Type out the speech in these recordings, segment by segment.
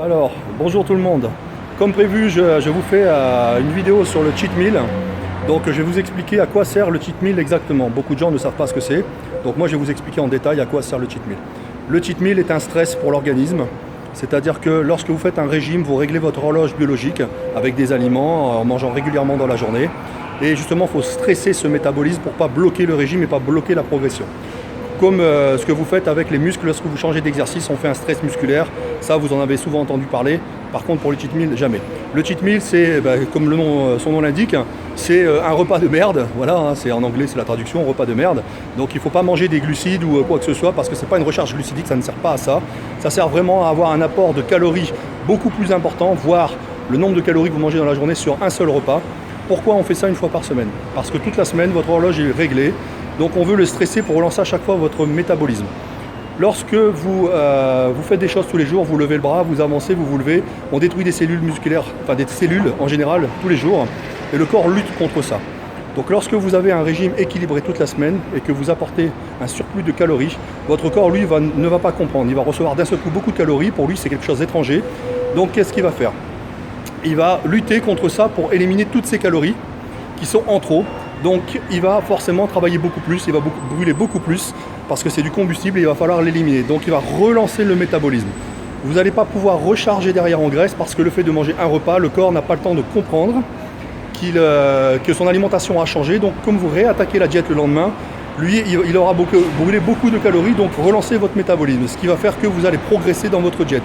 Alors, bonjour tout le monde. Comme prévu, je vous fais une vidéo sur le cheat meal. Donc je vais vous expliquer à quoi sert le cheat meal exactement. Beaucoup de gens ne savent pas ce que c'est. Donc moi je vais vous expliquer en détail à quoi sert le cheat meal. Le cheat meal est un stress pour l'organisme. C'est-à-dire que lorsque vous faites un régime, vous réglez votre horloge biologique avec des aliments, en mangeant régulièrement dans la journée. Et justement, il faut stresser ce métabolisme pour ne pas bloquer le régime et pas bloquer la progression. Comme ce que vous faites avec les muscles lorsque vous changez d'exercice, on fait un stress musculaire. Ça, vous en avez souvent entendu parler. Par contre, pour le cheat meal, jamais. Le cheat meal, c'est, comme son nom l'indique, c'est un repas de merde. Voilà, c'est en anglais, c'est la traduction, repas de merde. Donc il ne faut pas manger des glucides ou quoi que ce soit parce que ce n'est pas une recharge glucidique, ça ne sert pas à ça. Ça sert vraiment à avoir un apport de calories beaucoup plus important, voire le nombre de calories que vous mangez dans la journée sur un seul repas. Pourquoi on fait ça une fois par semaine? Parce que toute la semaine, votre horloge est réglée. Donc on veut le stresser pour relancer à chaque fois votre métabolisme. Lorsque vous faites des choses tous les jours, vous levez le bras, vous avancez, vous levez, on détruit des cellules musculaires, enfin des cellules en général tous les jours, et le corps lutte contre ça. Donc lorsque vous avez un régime équilibré toute la semaine et que vous apportez un surplus de calories, votre corps lui ne va pas comprendre, il va recevoir d'un seul coup beaucoup de calories, pour lui c'est quelque chose d'étranger. Donc qu'est-ce qu'il va faire? Il va lutter contre ça pour éliminer toutes ces calories qui sont en trop. Donc il va forcément travailler beaucoup plus, il va brûler beaucoup plus parce que c'est du combustible et il va falloir l'éliminer. Donc il va relancer le métabolisme. Vous n'allez pas pouvoir recharger derrière en graisse parce que le fait de manger un repas, le corps n'a pas le temps de comprendre que son alimentation a changé. Donc comme vous réattaquez la diète le lendemain, lui il aura brûlé beaucoup de calories, donc relancez votre métabolisme, ce qui va faire que vous allez progresser dans votre diète.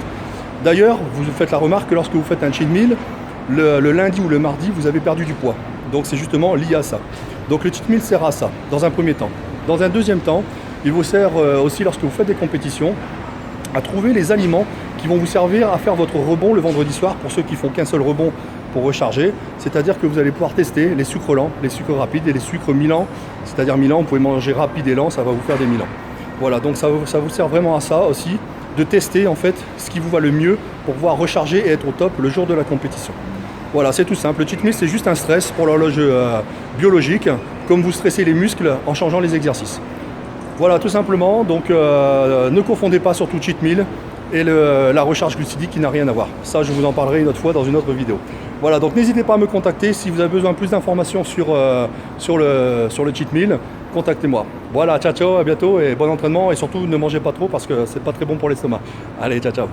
D'ailleurs, vous faites la remarque que lorsque vous faites un cheat meal, le lundi ou le mardi, vous avez perdu du poids. Donc c'est justement lié à ça. Donc le cheat meal sert à ça, dans un premier temps. Dans un deuxième temps, il vous sert aussi lorsque vous faites des compétitions, à trouver les aliments qui vont vous servir à faire votre rebond le vendredi soir, pour ceux qui font qu'un seul rebond pour recharger. C'est-à-dire que vous allez pouvoir tester les sucres lents, les sucres rapides et les sucres mi-lents. C'est-à-dire mi-lents, vous pouvez manger rapide et lent, ça va vous faire des mi-lents. Voilà, donc ça vous sert vraiment à ça aussi, de tester en fait ce qui vous va le mieux pour pouvoir recharger et être au top le jour de la compétition. Voilà, c'est tout simple. Le cheat meal, c'est juste un stress pour l'horloge biologique, comme vous stressez les muscles en changeant les exercices. Voilà, tout simplement. Donc, ne confondez pas surtout cheat meal et la recharge glucidique qui n'a rien à voir. Ça, je vous en parlerai une autre fois dans une autre vidéo. Voilà, donc n'hésitez pas à me contacter si vous avez besoin de plus d'informations sur le cheat meal. Contactez-moi. Voilà, ciao, ciao, à bientôt et bon entraînement. Et surtout, ne mangez pas trop parce que c'est pas très bon pour l'estomac. Allez, ciao, ciao.